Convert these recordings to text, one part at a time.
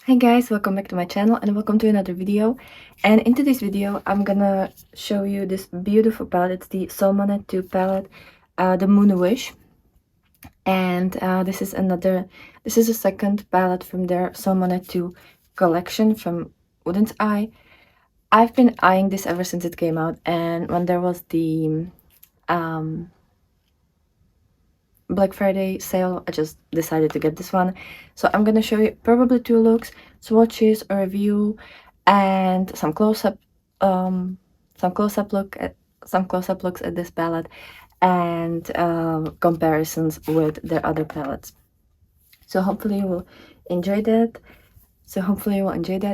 Hi guys, welcome back to my channel and welcome to another video. And in today's video I'm gonna show you this beautiful palette. It's the Solmane II palette, the Moon Wish. And this is a second palette from their Solmane II collection from Oden's Eye. I've been eyeing this ever since it came out, and when there was the Black Friday sale, I just decided to get this one. So I'm gonna show you probably two looks, swatches, a review, and some close-up looks at this palette, and comparisons with their other palettes. So hopefully you will enjoy that.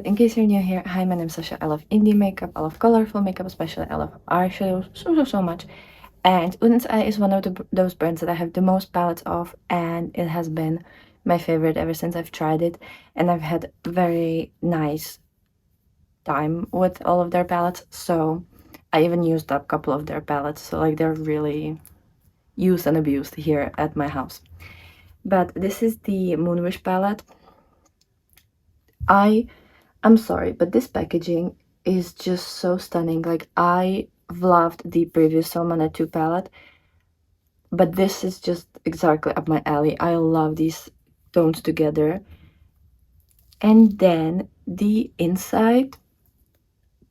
In case you're new here, hi, my name's Sasha. I love indie makeup, I love colorful makeup, especially I love eyeshadows so much. And Oden's Eye is one of those brands that I have the most palettes of, and it has been my favorite ever since I've tried it, and I've had very nice time with all of their palettes. So I even used up a couple of their palettes, so like they're really used and abused here at my house. But this is the Moonwish palette. I'm sorry, but this packaging is just so stunning. Like, I've loved the previous Solmane II palette, but this is just exactly up my alley. I love these tones together. And then the inside,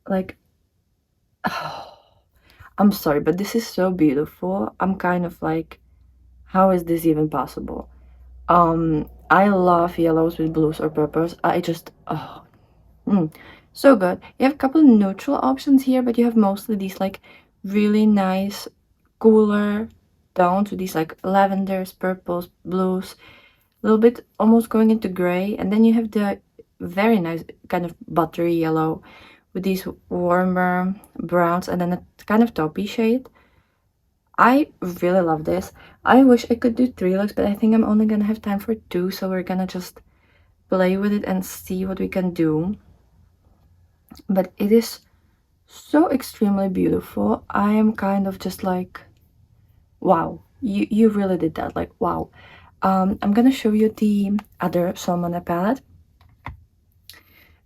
like, oh, I'm sorry, but this is so beautiful. I'm kind of like, how is this even possible? I love yellows with blues or purples. I just, so good. You have a couple of neutral options here, but you have mostly these like really nice, cooler tones with these like lavenders, purples, blues, a little bit almost going into gray. And then you have the very nice kind of buttery yellow with these warmer browns and then a kind of taupey shade. I really love this. I wish I could do 3 looks, but I think I'm only gonna have time for 2, so we're gonna just play with it and see what we can do. But it is so extremely beautiful. I am kind of just like, wow, you really did that, like, wow. I'm gonna show you the other Solmane palette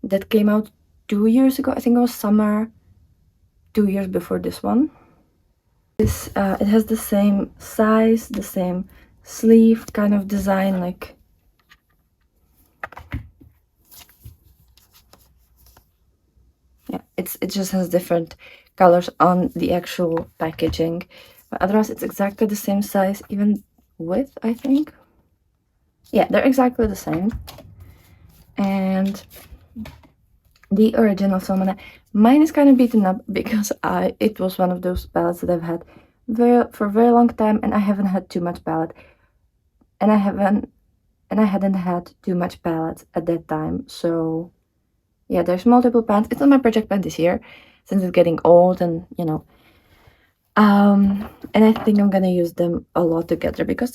that came out 2 years ago. I think it was summer 2 years before this one. It has the same size, the same sleeve kind of design, like, yeah, it just has different colors on the actual packaging, but otherwise it's exactly the same size, even width, I think. Yeah, they're exactly the same. And the original Solmane, mine is kind of beaten up because it was one of those palettes that I've had for a very long time, and I haven't had too much palette, and I hadn't had too much palette at that time. So yeah, there's multiple pans. It's on my project pan this year since it's getting old, and you know, and I think I'm gonna use them a lot together because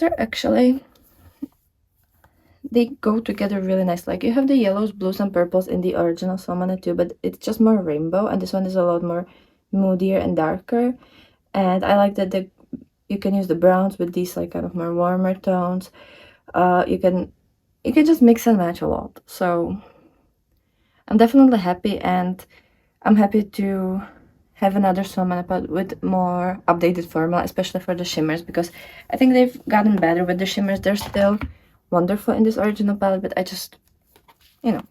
they go together really nice. Like, you have the yellows, blues, and purples in the original Solmane II, but it's just more rainbow, and this one is a lot more moodier and darker. And I like that you can use the browns with these like kind of more warmer tones. You can just mix and match a lot. So I'm definitely happy, and I'm happy to have another Solmane palette with more updated formula, especially for the shimmers, because I think they've gotten better with the shimmers. They're still wonderful in this original palette, but I just, I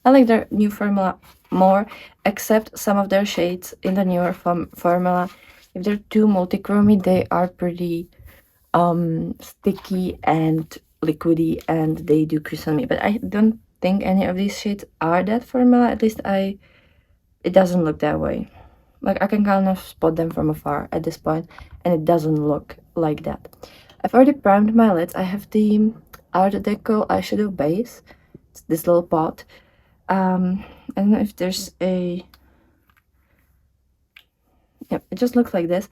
like their new formula more, except some of their shades in the newer formula. If they're too multichromy, they are pretty sticky and liquidy, and they do crease on me. But I don't think any of these shades are that formula. At least it doesn't look that way. Like, I can kind of spot them from afar at this point, and it doesn't look like that. I've already primed my lids. I have the Art Deco eyeshadow base. It's this little pot. I don't know if there's a... Yep, it just looks like this.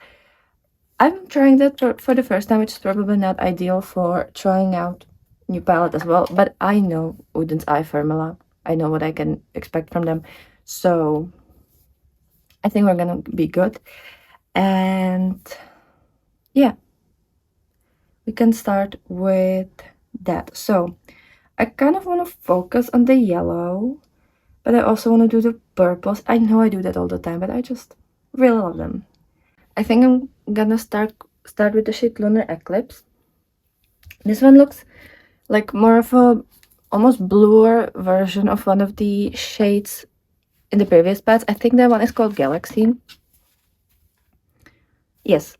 I'm trying that for the first time, which is probably not ideal for trying out new palette as well, but I know Oden's Eye formula. I know what I can expect from them, so I think we're gonna be good. And yeah, we can start with that. So I kind of want to focus on the yellow, but I also want to do the purples. I know I do that all the time, but I just really love them. I think I'm gonna start with the shade Lunar Eclipse. This one looks like more of a almost bluer version of one of the shades in the previous palettes. I think that one is called Galaxy. Yes,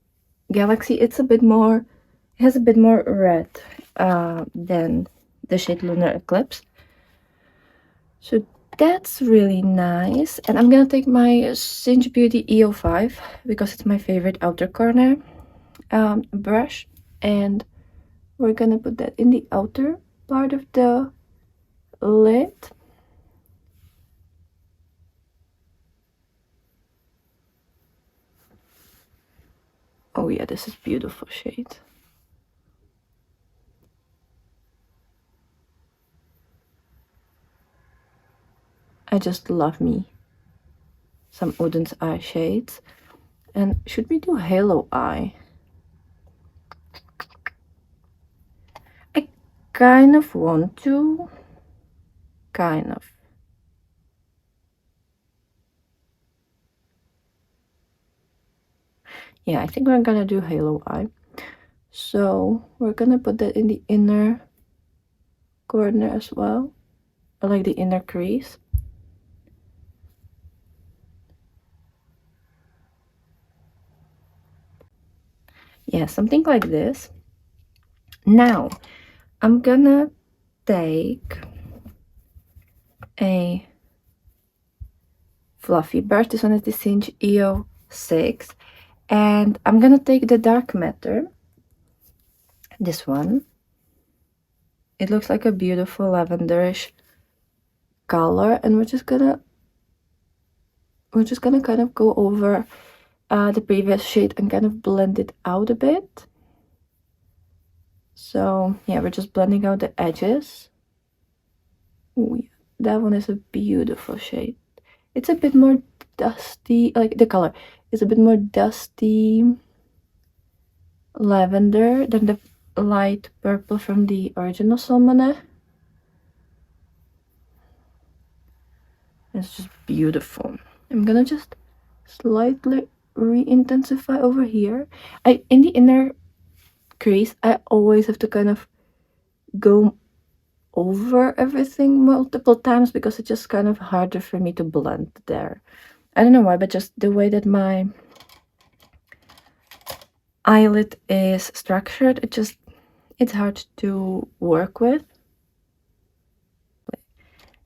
Galaxy. It's a bit more, it has a bit more red than the shade Lunar Eclipse. So that's really nice. And I'm gonna take my Cinch Beauty EO5 because it's my favorite outer corner brush, and we're gonna put that in the outer part of the lid. Oh yeah, this is beautiful shade. I just love me some Oden's eye shades. And should we do Halo Eye? I kind of want to. Kind of. Yeah, I think we're gonna do Halo Eye. So we're gonna put that in the inner corner as well, or like the inner crease. Yeah, something like this. Now I'm gonna take a fluffy brush. This one is the Cinch EO6, and I'm gonna take the dark matter, this one. It looks like a beautiful lavenderish color, and we're just gonna kind of go over the previous shade and kind of blend it out a bit. So yeah, we're just blending out the edges. Ooh, yeah, that one is a beautiful shade. It's a bit more dusty, like the color is a bit more dusty lavender than the light purple from the original Solmane. It's just beautiful. I'm gonna just slightly re-intensify over here. In the inner crease, I always have to kind of go over everything multiple times because it's just kind of harder for me to blend there. I don't know why, but just the way that my eyelid is structured, it's hard to work with.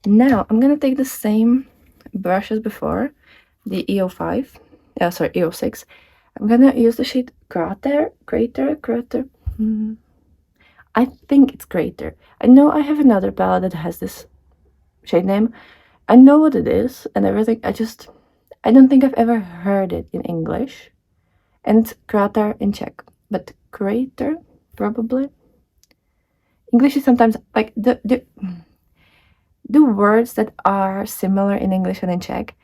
Now I'm gonna take the same brush as before, the EO5, sorry, EO6. I'm gonna use the shade Crater. I think it's Crater. I know I have another palette that has this shade name. I know what it is and everything. I don't think I've ever heard it in English. And it's Crater in Czech, but Crater probably. English is sometimes like the words that are similar in English and in Czech,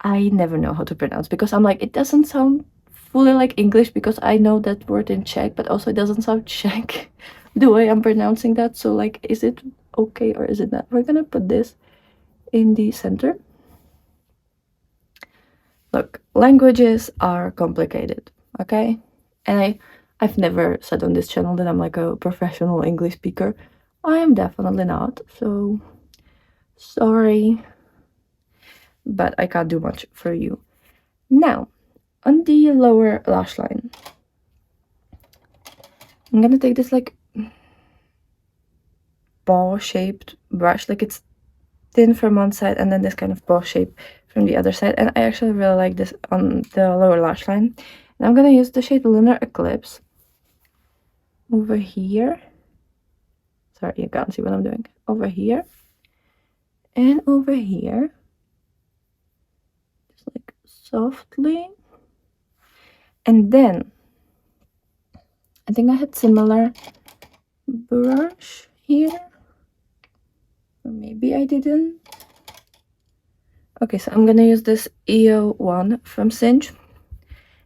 I never know how to pronounce because I'm like, it doesn't sound fully like English because I know that word in Czech, but also it doesn't sound Czech the way I'm pronouncing that. So like, is it okay or is it not? We're gonna put this in the center. Look, languages are complicated, okay? And I've never said on this channel that I'm like a professional English speaker. I am definitely not, so sorry, but I can't do much for you. Now, on the lower lash line, I'm gonna take this like ball-shaped brush, like it's thin from one side and then this kind of ball shape from the other side, and I actually really like this on the lower lash line. And I'm gonna use the shade Lunar Eclipse over here. Sorry, you can't see what I'm doing. Over here and over here, just like softly. And then I think I had similar brush here, or maybe I didn't. Okay, so I'm gonna use this EO1 from Cinch.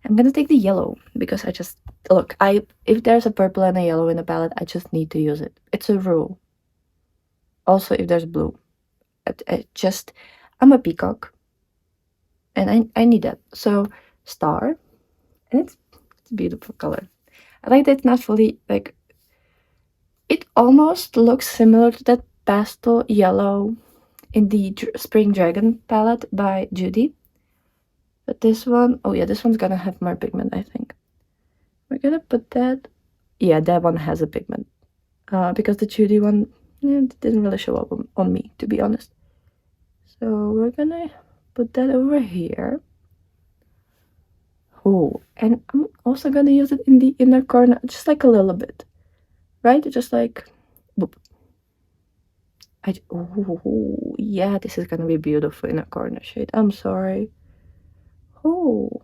I'm gonna take the yellow because I just look, if there's a purple and a yellow in a palette, I just need to use it. It's a rule. also if there's blue. I'm a peacock, and I need that. So star, and it's a beautiful color. I like that it's not fully like, it almost looks similar to that pastel yellow in the Spring Dragon palette by Judy. But this one, oh yeah, this one's gonna have more pigment, I think. We're gonna put that, yeah, that one has a pigment. Because the Judy one, yeah, it didn't really show up on me, to be honest. So we're gonna put that over here. Oh, and I'm also gonna use it in the inner corner, just like a little bit, right? Just like, boop. Oh, yeah, this is gonna be beautiful in a corner shade. I'm sorry. Oh.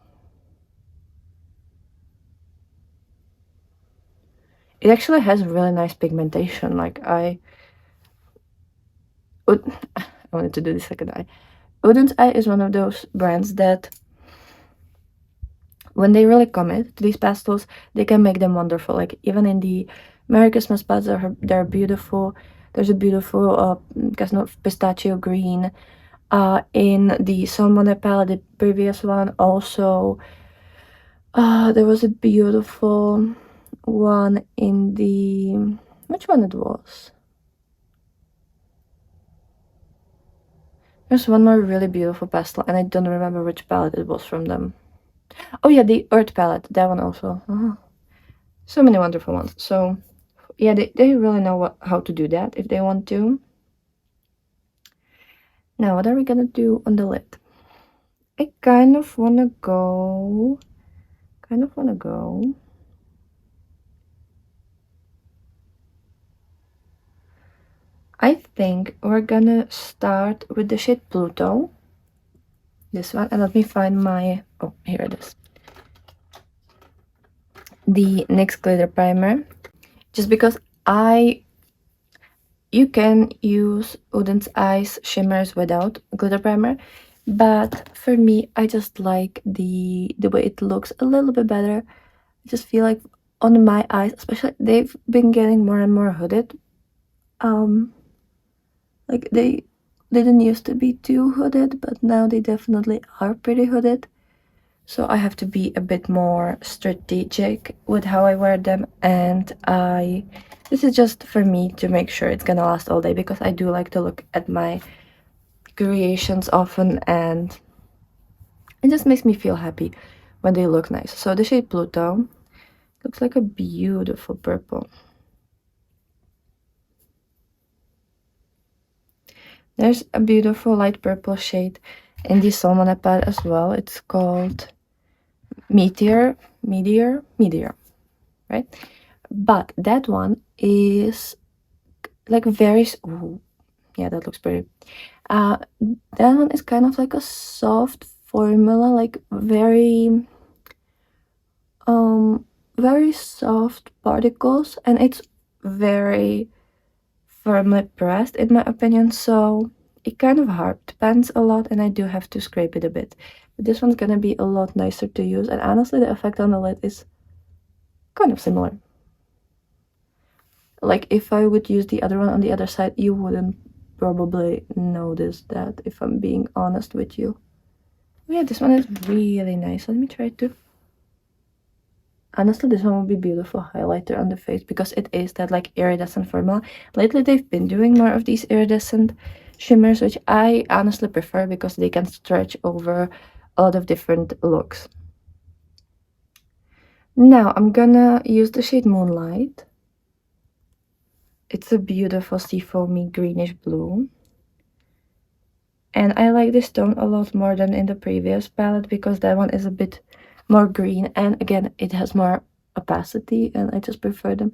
It actually has really nice pigmentation. Like, I wanted to do the second eye. Oden's Eye is one of those brands that, when they really commit to these pastels, they can make them wonderful. Like, even in the Merry Christmas palettes, they're beautiful. There's a beautiful pistachio green. In the Solmane palette, the previous one, also, there was a beautiful one in the, which one it was? There's one more really beautiful pastel, and I don't remember which palette it was from them. Oh yeah, the Earth palette, that one also. So many wonderful ones. So yeah, they really know how to do that if they want to. Now, what are we gonna do on the lid? I kind of wanna go. I think we're gonna start with the shade Pluto. This one, and let me find my, oh, here it is. The NYX glitter primer. Just because you can use Oden's Eyes shimmers without glitter primer, but for me, I just like the way it looks a little bit better. I just feel like on my eyes, especially, they've been getting more and more hooded. Like, they didn't used to be too hooded, but now they definitely are pretty hooded. So I have to be a bit more strategic with how I wear them, and this is just for me to make sure it's gonna last all day, because I do like to look at my creations often, and it just makes me feel happy when they look nice. So the shade Pluto looks like a beautiful purple. There's a beautiful light purple shade in the Solmane palette as well. It's called Meteor, right? But that one is like very, ooh, yeah, that looks pretty. That one is kind of like a soft formula, like very soft particles, and it's very firmly pressed in my opinion, so it kind of hard depends a lot, and I do have to scrape it a bit. But this one's gonna be a lot nicer to use, and honestly the effect on the lid is kind of similar. Like, if I would use the other one on the other side, you wouldn't probably notice that, if I'm being honest with you. Oh yeah, this one is really nice. Let me try to. Honestly, this one would be beautiful highlighter on the face, because it is that like iridescent formula. Lately, they've been doing more of these iridescent shimmers, which I honestly prefer because they can stretch over a lot of different looks. Now, I'm gonna use the shade Moonlight. It's a beautiful seafoamy greenish blue. And I like this tone a lot more than in the previous palette, because that one is a bit more green, and again, it has more opacity, and I just prefer them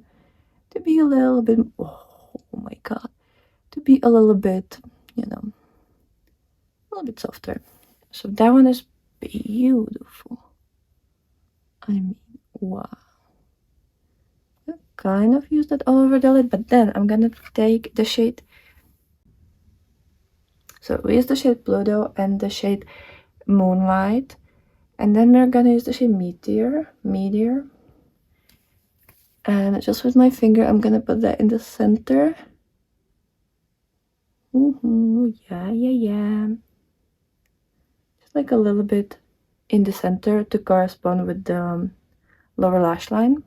to be a little bit, oh my god, to be a little bit, you know, a little bit softer. So that one is beautiful. I mean, wow. I kind of use that all over the lid, but then I'm gonna take the shade. So we use the shade Pluto and the shade Moonlight, and then we're gonna use the shade Meteor. And just with my finger, I'm gonna put that in the center. Yeah. Just like a little bit in the center to correspond with the lower lash line.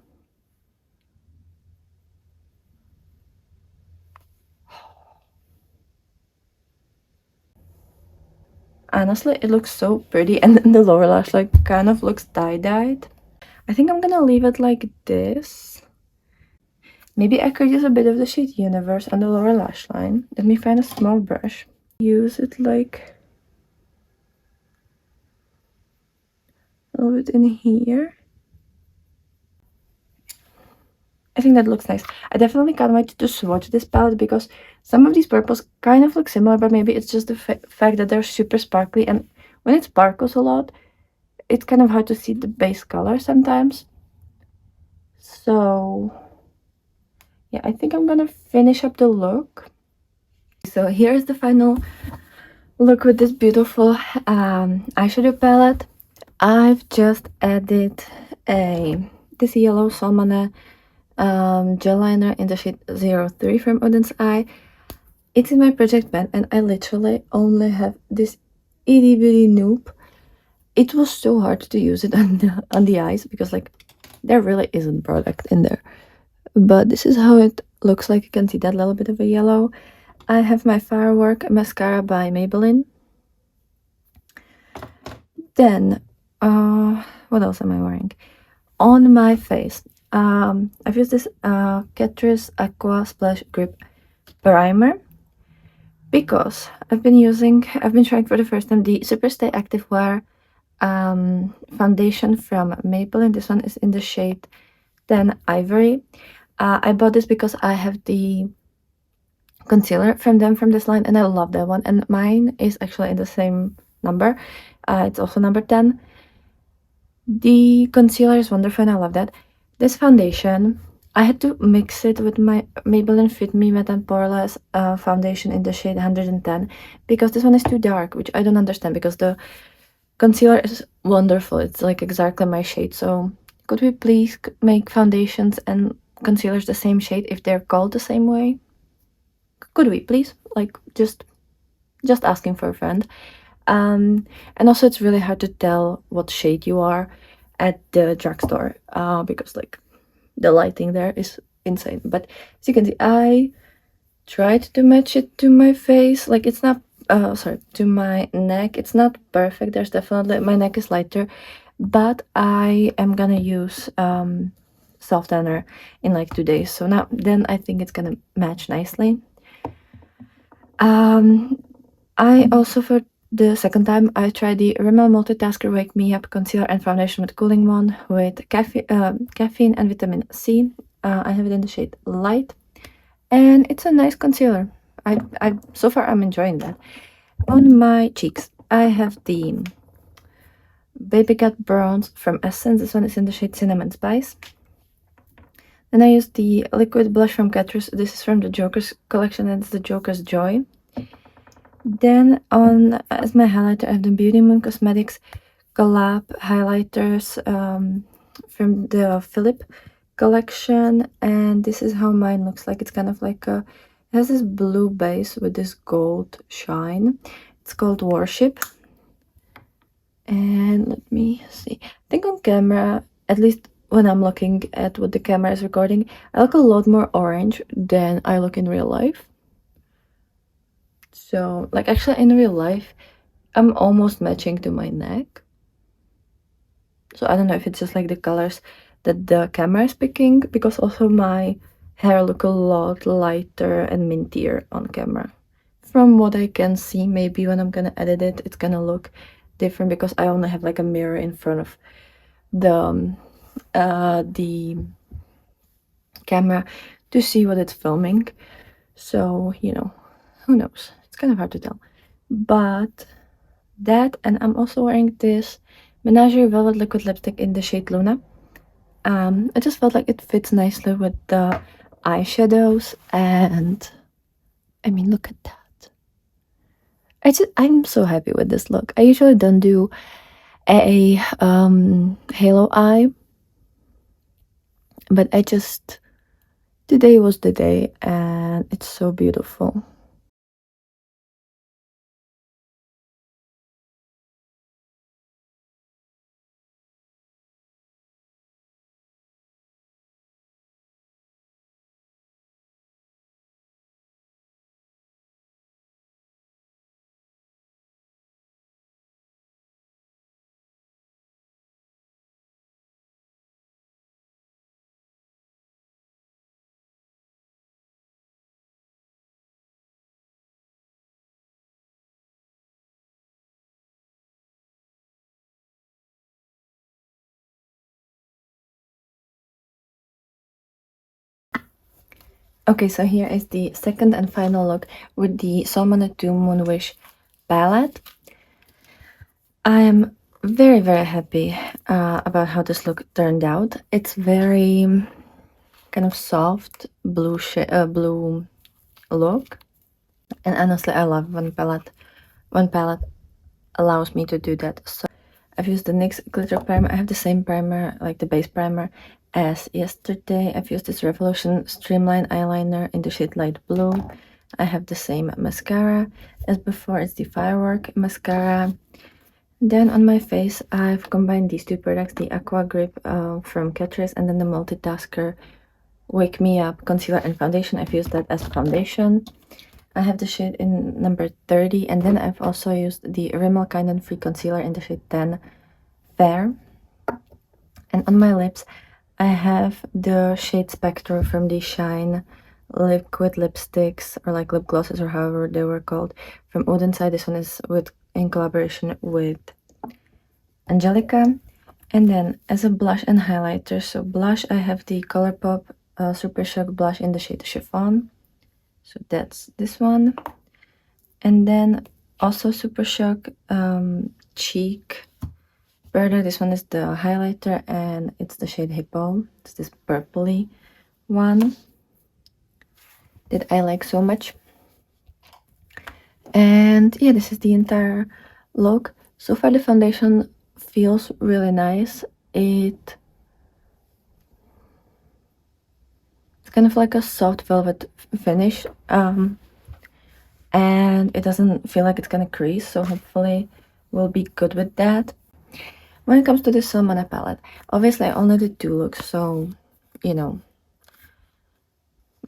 Honestly, it looks so pretty, and then the lower lash line kind of looks tie-dyed. I think I'm gonna leave it like this. Maybe I could use a bit of the shade Universe on the lower lash line. Let me find a small brush. Use it like a little bit in here. I think that looks nice. I definitely can't wait to swatch this palette because some of these purples kind of look similar, but maybe it's just the fact that they're super sparkly, and when it sparkles a lot, it's kind of hard to see the base color sometimes. So yeah, I think I'm gonna finish up the look. So here's the final look with this beautiful eyeshadow palette. I've just added this yellow Solmane gel liner in the shade 03 from Oden's Eye. It's in my project pen, and I literally only have this itty bitty noob. It was so hard to use it on the eyes because like there really isn't product in there. But this is how it looks like. You can see that little bit of a yellow. I have my Firework mascara by Maybelline. Then, what else am I wearing? On my face, I've used this Catrice Aqua Splash Grip Primer because I've been trying for the first time the Superstay Activewear foundation from Maybelline. This one is in the shade 10 Ivory. I bought this because I have the concealer from them from this line, and I love that one, and mine is actually in the same number. It's also number 10. The concealer is wonderful and I love that. This foundation, I had to mix it with my Maybelline Fit Me Matte and Poreless foundation in the shade 110 because this one is too dark, which I don't understand because the concealer is wonderful. It's like exactly my shade. So could we please make foundations and concealers the same shade if they're called the same way? Could we please? Like just asking for a friend. And also it's really hard to tell what shade you are at the drugstore because like the lighting there is insane. But as you can see, I tried to match it to my face. Like it's not to my neck. It's not perfect. There's definitely, my neck is lighter, but I am gonna use soft tanner in like 2 days, so now then I think it's gonna match nicely. I also, for the second time, I tried the Rimmel Multitasker Wake Me Up Concealer and Foundation with Cooling One with caffeine and vitamin C. I have it in the shade Light, and it's a nice concealer. So far I'm enjoying that. On my cheeks, I have the Baby Cat Bronze from Essence. This one is in the shade Cinnamon Spice. Then I use the liquid blush from Catrice. This is from the Joker's collection, and it's the Joker's Joy. Then on as my highlighter, I have the Beauty Moon Cosmetics collab highlighters from the Philip collection, and this is how mine looks like. It's kind of like it has this blue base with this gold shine. It's called Worship. And let me see. I think on camera, at least when I'm looking at what the camera is recording, I look a lot more orange than I look in real life. So, like, actually in real life, I'm almost matching to my neck. So I don't know if it's just like the colors that the camera is picking, because also my hair look a lot lighter and mintier on camera. From what I can see, maybe when I'm gonna edit it, it's gonna look different because I only have like a mirror in front of the camera to see what it's filming. So, you know, who knows? It's kind of hard to tell. But that, and I'm also wearing this Menagerie Velvet Liquid Lipstick in the shade Luna. I just felt like it fits nicely with the eyeshadows, and I mean, look at that. I'm so happy with this look. I usually don't do a halo eye, but today was the day, and it's so beautiful. Okay, so here is the second and final look with the Solmane II Moon Wish palette. I am very, very happy about how this look turned out. It's very kind of soft blue blue look, and honestly, I love when palette allows me to do that. So I've used the NYX glitter primer. I have the same primer, like the base primer, as yesterday. I've used this Revolution Streamline eyeliner in the shade light blue. I have the same mascara as before. It's the Firework mascara. Then on my face, I've combined these two products, the Aqua Grip from Catrice and then the Multitasker Wake Me Up concealer and foundation. I've used that as foundation. I have the shade in number 30, and then I've also used the Rimmel Kind and Free concealer in the shade 10 Fair. And on my lips, I have the shade Spectral from the Shine liquid lipsticks, or like lip glosses, or however they were called, from Oden side. This one is in collaboration with Angelica. And then as a blush and highlighter, so blush, I have the Colourpop Super Shock blush in the shade Chiffon. So that's this one. And then also Super Shock Cheek Berda. This one is the highlighter and it's the shade Hippo. It's this purpley one that I like so much. And yeah, this is the entire look. So far the foundation feels really nice. It's kind of like a soft velvet finish, and it doesn't feel like it's gonna crease, so hopefully we'll be good with that. When it comes to the Solmane palette, obviously I only did 2 looks, so you know,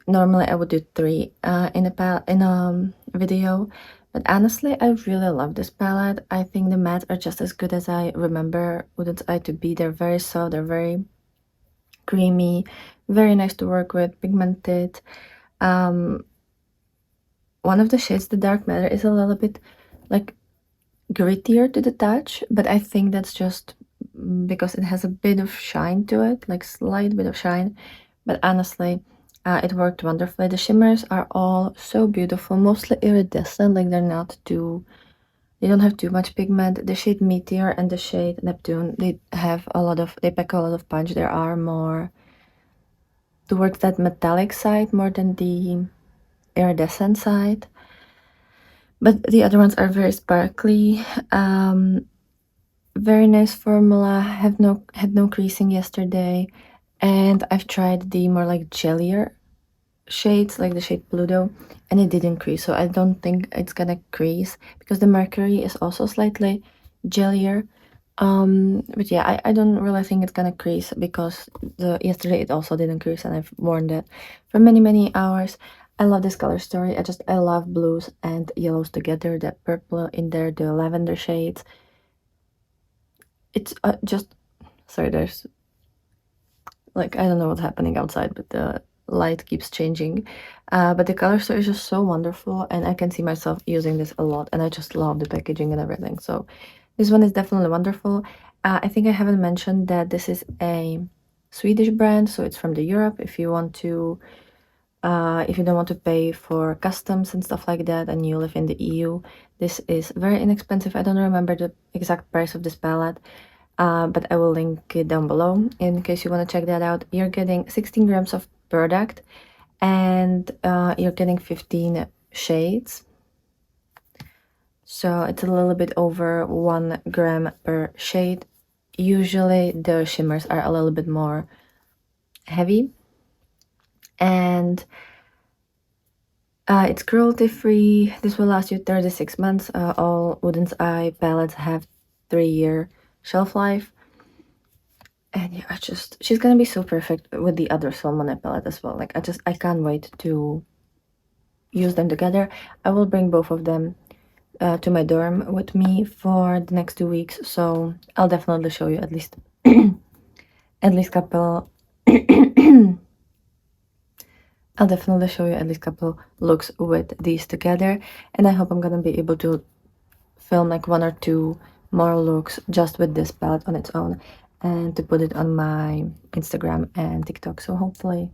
normally I would do 3 in a video, but honestly I really love this palette. I think the mattes are just as good as I remember Oden's Eye to be. They're very soft, they're very creamy, very nice to work with, pigmented. One of the shades, the dark matter, is a little bit like grittier to the touch, but I think that's just because it has a bit of shine to it, like slight bit of shine. But honestly, it worked wonderfully. The shimmers are all so beautiful, mostly iridescent, like they don't have too much pigment. The shade Meteor and the shade Neptune, they pack a lot of punch. There are more towards that metallic side more than the iridescent side, but the other ones are very sparkly. Very nice formula. Had no creasing yesterday, and I've tried the more like jellier shades, like the shade Pluto, and it didn't crease, so I don't think it's gonna crease because the Mercury is also slightly jellier. But yeah, I don't really think it's gonna crease because yesterday it also didn't crease, and I've worn that for many hours. I love this color story. I love blues and yellows together, that purple in there, the lavender shades. It's just, sorry, there's like, I don't know what's happening outside, but the light keeps changing. But the color story is just so wonderful, and I can see myself using this a lot, and I just love the packaging and everything. So this one is definitely wonderful. I think I haven't mentioned that this is a Swedish brand, so it's from Europe. If you want to, if you don't want to pay for customs and stuff like that, and you live in the EU, this is very inexpensive. I don't remember the exact price of this palette, but I will link it down below in case you want to check that out. You're getting 16 grams of product, and you're getting 15 shades. So it's a little bit over 1 gram per shade. Usually the shimmers are a little bit more heavy, and it's cruelty free. This will last you 36 months. All Oden's Eye palettes have 3-year shelf life, and yeah, she's gonna be so perfect with the other Solmane palette as well. Like I can't wait to use them together. I will bring both of them to my dorm with me for the next 2 weeks, so I'll definitely show you at least couple I'll definitely show you at least couple looks with these together, and I hope I'm gonna be able to film like 1 or 2 more looks just with this palette on its own, and to put it on my Instagram and TikTok. So hopefully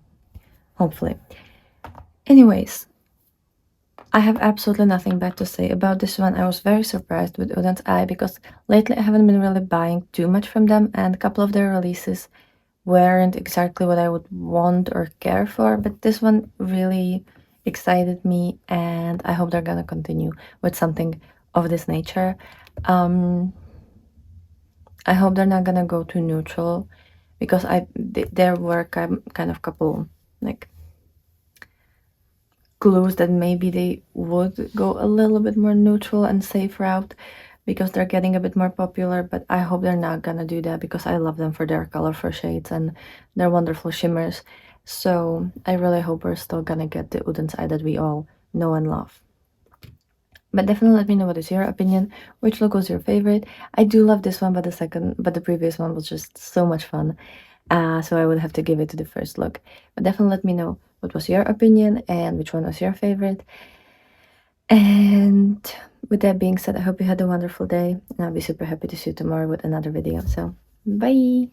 Anyways, I have absolutely nothing bad to say about this one. I was very surprised with Oden's Eye because lately I haven't been really buying too much from them, and a couple of their releases weren't exactly what I would want or care for, but this one really excited me, and I hope they're gonna continue with something of this nature. I hope they're not gonna go too neutral because their work, I'm kind of couple like clues that maybe they would go a little bit more neutral and safe route because they're getting a bit more popular, but I hope they're not gonna do that because I love them for their colorful shades and their wonderful shimmers. So I really hope we're still gonna get the Oden's Eye that we all know and love. But definitely let me know what is your opinion, which look was your favorite. I do love this one, but the previous one was just so much fun. So I would have to give it to the first look. But definitely let me know what was your opinion and which one was your favorite. And with that being said, I hope you had a wonderful day, and I'll be super happy to see you tomorrow with another video. So bye!